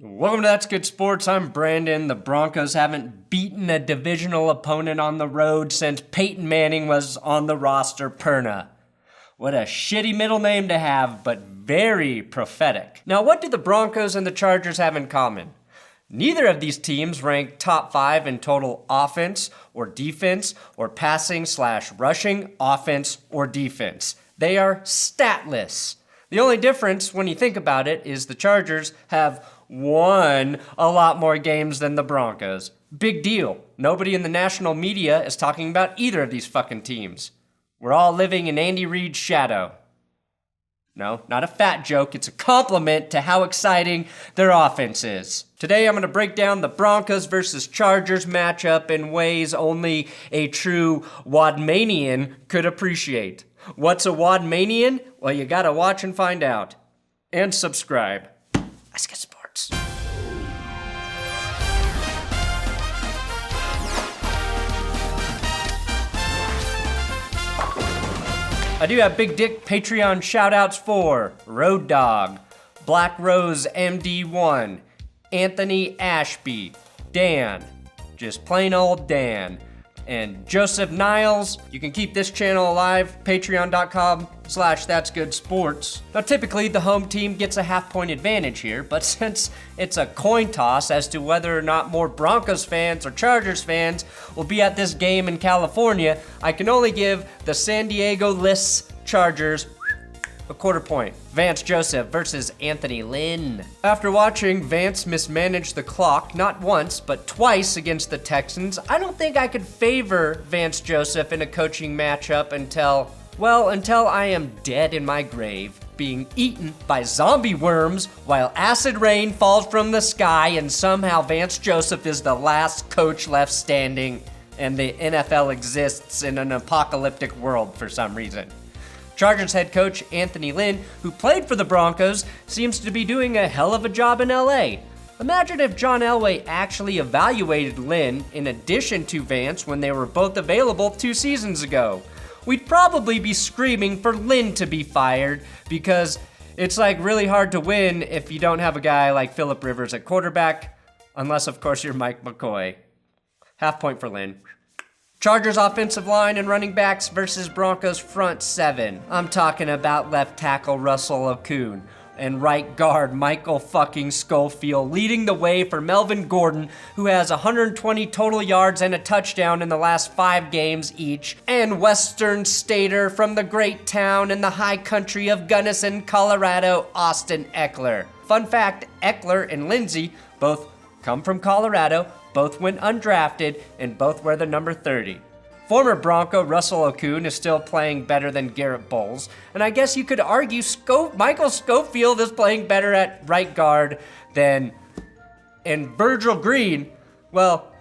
Welcome to That's Good Sports. I'm Brandon. The Broncos haven't beaten a divisional opponent on the road since Peyton Manning was on the roster. Perna. What a shitty middle name to have, but very prophetic. Now, what do the Broncos and the Chargers have in common? Neither of these teams rank top 5 in total offense or defense or passing/rushing offense or defense. They are statless. The only difference, when you think about it, is the Chargers have won a lot more games than the Broncos. Big deal. Nobody in the national media is talking about either of these fucking teams. We're all living in Andy Reid's shadow. No, not a fat joke. It's a compliment to how exciting their offense is. Today I'm going to break down the Broncos versus Chargers matchup in ways only a true Wadmanian could appreciate. What's a Wadmanian? Well, you gotta watch and find out. And subscribe. Let's get sports. I do have Big Dick Patreon shoutouts for Road Dog, Black Rose MD1, Anthony Ashby, Dan, just plain old Dan, and Joseph Niles. You can keep this channel alive, patreon.com/thatsgoodsports. Now typically the home team gets a half-point advantage here, but since it's a coin toss as to whether or not more Broncos fans or Chargers fans will be at this game in California, I can only give the San Diego Lists Chargers a quarter point. Vance Joseph versus Anthony Lynn. After watching Vance mismanage the clock not once, but twice against the Texans, I don't think I could favor Vance Joseph in a coaching matchup until I am dead in my grave, being eaten by zombie worms while acid rain falls from the sky, and somehow Vance Joseph is the last coach left standing, and the NFL exists in an apocalyptic world for some reason. Chargers head coach Anthony Lynn, who played for the Broncos, seems to be doing a hell of a job in LA. Imagine if John Elway actually evaluated Lynn in addition to Vance when they were both available 2 seasons ago. We'd probably be screaming for Lynn to be fired because it's really hard to win if you don't have a guy like Phillip Rivers at quarterback, unless of course you're Mike McCoy. Half point for Lynn. Chargers offensive line and running backs versus Broncos front 7. I'm talking about left tackle Russell Okung and right guard Michael fucking Schofield leading the way for Melvin Gordon, who has 120 total yards and a touchdown in the last 5 games each, and Western Stater from the great town in the high country of Gunnison, Colorado, Austin Ekeler. Fun fact, Ekeler and Lindsay both come from Colorado, both went undrafted, and both wear the number 30. Former Bronco Russell Okung is still playing better than Garrett Bowles, and I guess you could argue Michael Schofield is playing better at right guard and Virgil Green, well,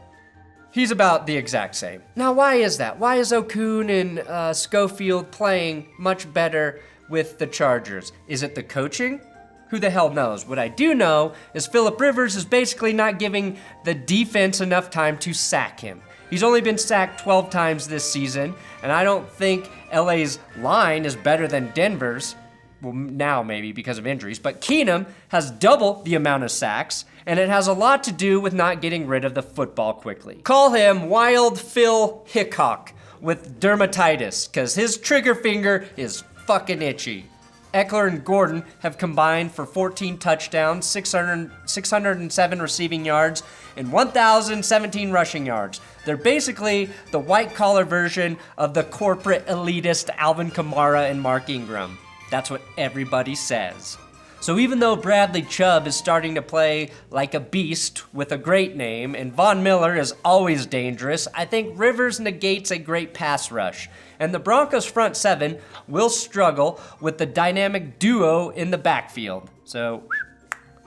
he's about the exact same. Now, why is that? Why is Okung and Schofield playing much better with the Chargers? Is it the coaching? Who the hell knows? What I do know is Phillip Rivers is basically not giving the defense enough time to sack him. He's only been sacked 12 times this season, and I don't think LA's line is better than Denver's. Well, now maybe because of injuries, but Keenum has double the amount of sacks, and it has a lot to do with not getting rid of the football quickly. Call him Wild Phil Hickok with dermatitis, because his trigger finger is fucking itchy. Ekeler and Gordon have combined for 14 touchdowns, 607 receiving yards, and 1,017 rushing yards. They're basically the white-collar version of the corporate elitist Alvin Kamara and Mark Ingram. That's what everybody says. So even though Bradley Chubb is starting to play like a beast with a great name, and Von Miller is always dangerous, I think Rivers negates a great pass rush. And the Broncos front 7 will struggle with the dynamic duo in the backfield. So,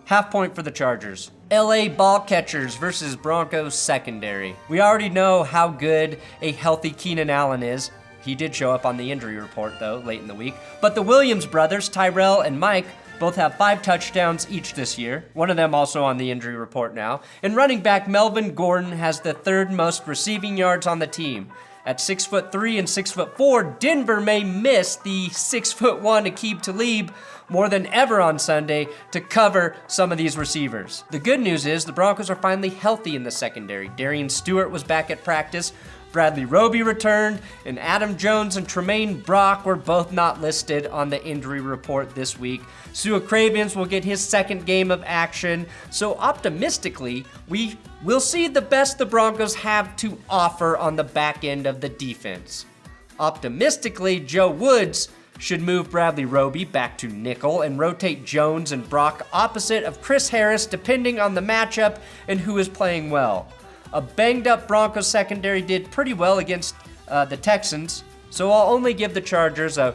half point for the Chargers. LA ball catchers versus Broncos secondary. We already know how good a healthy Keenan Allen is. He did show up on the injury report, though, late in the week. But the Williams brothers, Tyrell and Mike, both have 5 touchdowns each this year. One of them also on the injury report now. And running back Melvin Gordon has the 3rd most receiving yards on the team. At 6'3" and 6'4", Denver may miss the 6'1" Aqib Talib more than ever on Sunday to cover some of these receivers. The good news is the Broncos are finally healthy in the secondary. Darian Stewart was back at practice, Bradley Roby returned, and Adam Jones and Tremaine Brock were both not listed on the injury report this week. Sua Cravens will get his second game of action, so optimistically, we will see the best the Broncos have to offer on the back end of the defense. Optimistically, Joe Woods should move Bradley Roby back to nickel and rotate Jones and Brock opposite of Chris Harris depending on the matchup and who is playing well. A banged-up Broncos secondary did pretty well against the Texans, so I'll only give the Chargers a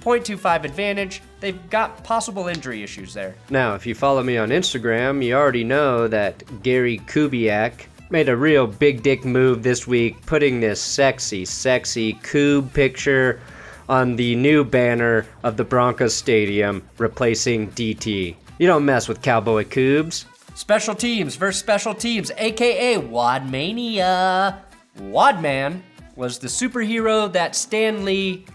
0.25 advantage. They've got possible injury issues there. Now, if you follow me on Instagram, you already know that Gary Kubiak made a real big dick move this week, putting this sexy Koob picture on the new banner of the Broncos Stadium, replacing DT. You don't mess with Cowboy Koobs. Special teams versus special teams, aka Wadmania. Wadman was the superhero that Stan Lee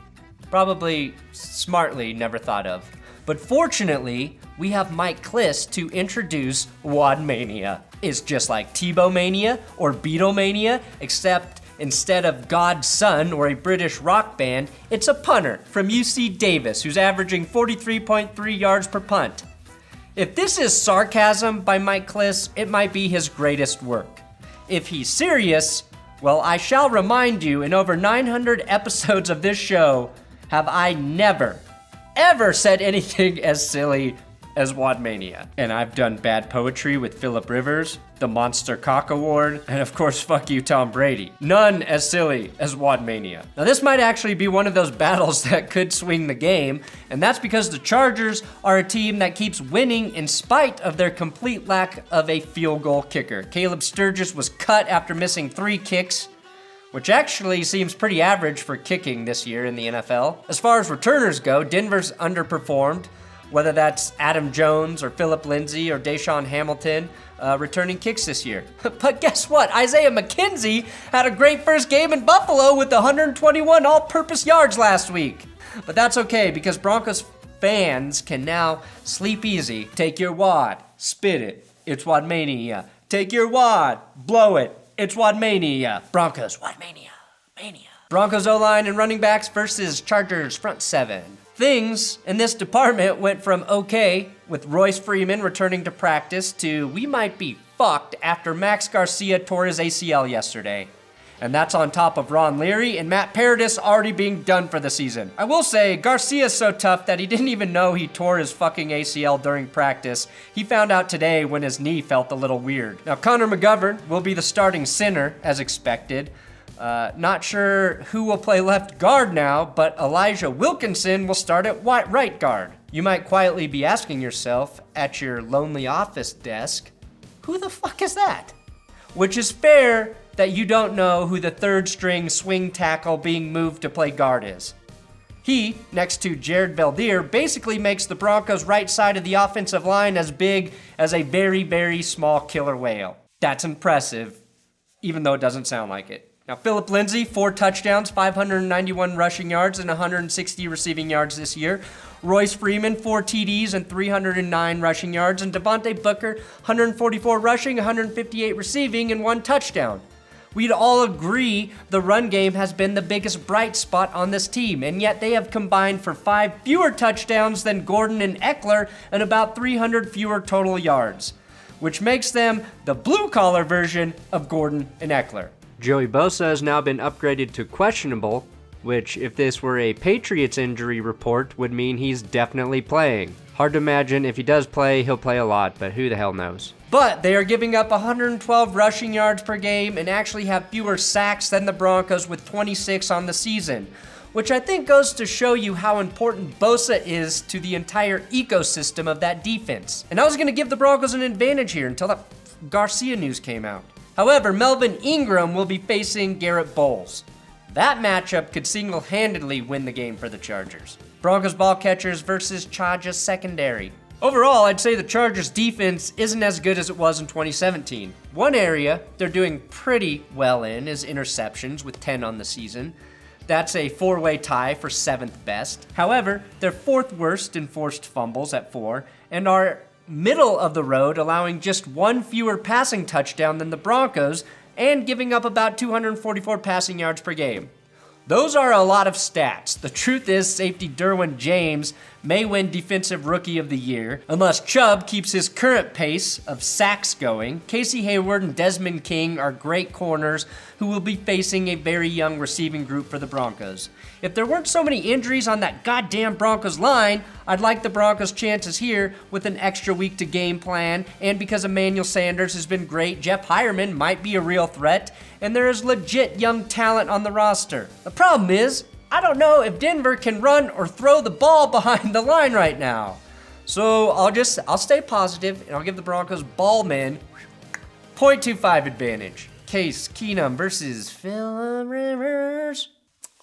probably smartly never thought of. But fortunately, we have Mike Kliss to introduce Wadmania. It's just like Tebow Mania or Beatlemania, except instead of God's Son or a British rock band, it's a punter from UC Davis who's averaging 43.3 yards per punt. If this is sarcasm by Mike Kliss, it might be his greatest work. If he's serious, well, I shall remind you, in over 900 episodes of this show, have I never, ever said anything as silly as Wadmania. And I've done bad poetry with Phillip Rivers, the Monster Cock Award, and of course, fuck you, Tom Brady. None as silly as Wadmania. Now this might actually be one of those battles that could swing the game, and that's because the Chargers are a team that keeps winning in spite of their complete lack of a field goal kicker. Caleb Sturgis was cut after missing 3 kicks, which actually seems pretty average for kicking this year in the NFL. As far as returners go, Denver's underperformed, whether that's Adam Jones or Phillip Lindsay or Deshaun Hamilton returning kicks this year. But guess what? Isaiah McKenzie had a great first game in Buffalo with 121 all-purpose yards last week. But that's okay, because Broncos fans can now sleep easy. Take your wad, spit it, it's Wadmania. Take your wad, blow it, it's Wadmania. Broncos, Wadmania, mania. Broncos O-line and running backs versus Chargers front seven. Things in this department went from okay, with Royce Freeman returning to practice, to we might be fucked after Max Garcia tore his ACL yesterday. And that's on top of Ron Leary and Matt Paradis already being done for the season. I will say, Garcia's so tough that he didn't even know he tore his fucking ACL during practice. He found out today when his knee felt a little weird. Now, Connor McGovern will be the starting center, as expected. Not sure who will play left guard now, but Elijah Wilkinson will start at right guard. You might quietly be asking yourself at your lonely office desk, who the fuck is that? Which is fair that you don't know who the third string swing tackle being moved to play guard is. He, next to Jared Beldier, basically makes the Broncos' right side of the offensive line as big as a very, very small killer whale. That's impressive, even though it doesn't sound like it. Now, Phillip Lindsay, 4 touchdowns, 591 rushing yards, and 160 receiving yards this year. Royce Freeman, 4 TDs and 309 rushing yards. And Devontae Booker, 144 rushing, 158 receiving, and 1 touchdown. We'd all agree the run game has been the biggest bright spot on this team, and yet they have combined for 5 fewer touchdowns than Gordon and Ekeler and about 300 fewer total yards, which makes them the blue-collar version of Gordon and Ekeler. Joey Bosa has now been upgraded to questionable, which, if this were a Patriots injury report, would mean he's definitely playing. Hard to imagine if he does play, he'll play a lot, but who the hell knows. But they are giving up 112 rushing yards per game and actually have fewer sacks than the Broncos with 26 on the season, which I think goes to show you how important Bosa is to the entire ecosystem of that defense. And I was going to give the Broncos an advantage here until that Garcia news came out. However, Melvin Ingram will be facing Garrett Bowles. That matchup could single-handedly win the game for the Chargers. Broncos ball catchers versus Chargers secondary. Overall, I'd say the Chargers defense isn't as good as it was in 2017. One area they're doing pretty well in is interceptions with 10 on the season. That's a 4-way tie for 7th best. However, they're 4th worst in forced fumbles at 4 and are middle of the road, allowing just 1 fewer passing touchdown than the Broncos and giving up about 244 passing yards per game. Those are a lot of stats. The truth is, safety Derwin James may win Defensive Rookie of the Year unless Chubb keeps his current pace of sacks going. Casey Hayward and Desmond King are great corners who will be facing a very young receiving group for the Broncos. If there weren't so many injuries on that goddamn Broncos line, I'd like the Broncos' chances here with an extra week to game plan, and because Emmanuel Sanders has been great, Jeff Hireman might be a real threat, and there is legit young talent on the roster. The problem is, I don't know if Denver can run or throw the ball behind the line right now. So I'll stay positive, and I'll give the Broncos ball men 0.25 advantage. Case Keenum versus Phillip Rivers.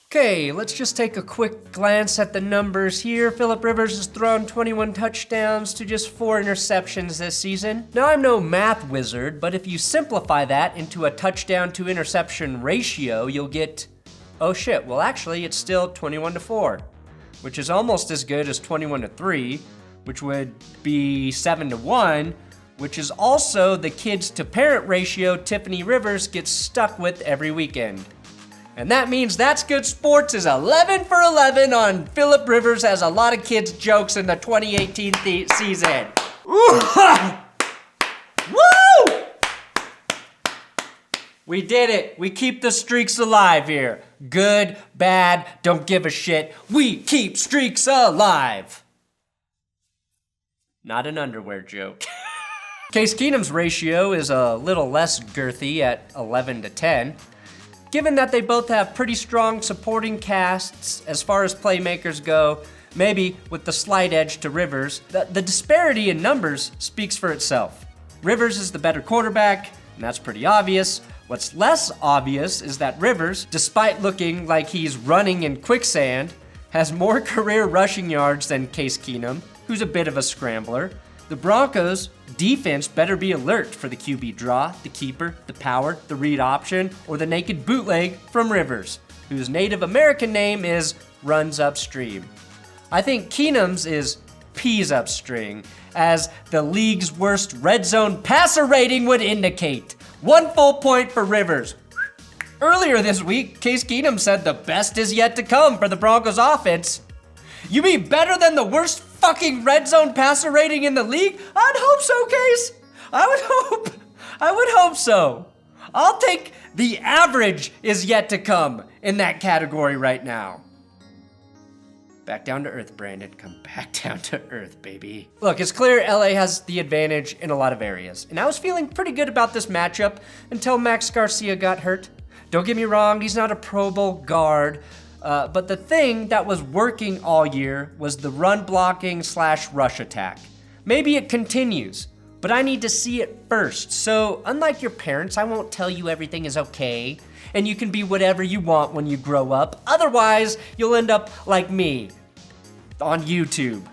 Okay, let's just take a quick glance at the numbers here. Phillip Rivers has thrown 21 touchdowns to just 4 interceptions this season. Now, I'm no math wizard, but if you simplify that into a touchdown to interception ratio, you'll get, oh shit, well actually it's still 21-4, which is almost as good as 21-3, which would be 7-1, which is also the kids to parent ratio Tiffany Rivers gets stuck with every weekend. And that means That's Good Sports is 11 for 11 on Phillip Rivers has a lot of kids' jokes in the 2018 season. Woo! We did it. We keep the streaks alive here. Good, bad, don't give a shit. We keep streaks alive. Not an underwear joke. Case Keenum's ratio is a little less girthy at 11-10. Given that they both have pretty strong supporting casts as far as playmakers go, maybe with the slight edge to Rivers, the disparity in numbers speaks for itself. Rivers is the better quarterback, and that's pretty obvious. What's less obvious is that Rivers, despite looking like he's running in quicksand, has more career rushing yards than Case Keenum, who's a bit of a scrambler. The Broncos' defense better be alert for the QB draw, the keeper, the power, the read option, or the naked bootleg from Rivers, whose Native American name is runs upstream. I think Keenum's is peas upstream, as the league's worst red zone passer rating would indicate. 1 full point for Rivers. Earlier this week, Case Keenum said the best is yet to come for the Broncos offense. You mean better than the worst fucking red zone passer rating in the league? I'd hope so, Case. I would hope so. I'll take the average is yet to come in that category right now. Back down to earth, Brandon. Come back down to earth, baby. Look, it's clear LA has the advantage in a lot of areas, and I was feeling pretty good about this matchup until Max Garcia got hurt. Don't get me wrong, he's not a Pro Bowl guard, but the thing that was working all year was the run blocking / rush attack. Maybe it continues, but I need to see it first. So unlike your parents, I won't tell you everything is okay and you can be whatever you want when you grow up. Otherwise, you'll end up like me on YouTube.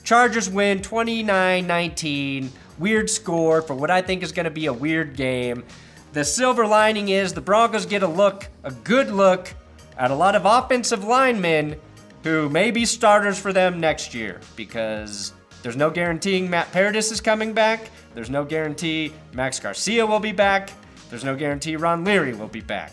Chargers win 29-19, weird score for what I think is gonna be a weird game. The silver lining is the Broncos get a good look at a lot of offensive linemen who may be starters for them next year, because there's no guaranteeing Matt Paradis is coming back. There's no guarantee Max Garcia will be back. There's no guarantee Ron Leary will be back.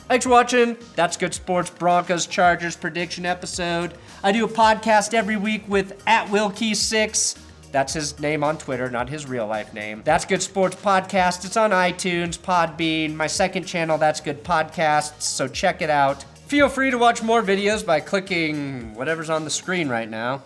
Thanks for watching. That's Good Sports Broncos Chargers prediction episode. I do a podcast every week with @Wilkie6. That's his name on Twitter, not his real life name. That's Good Sports Podcast. It's on iTunes, Podbean, my second channel, That's Good Podcasts, so check it out. Feel free to watch more videos by clicking whatever's on the screen right now.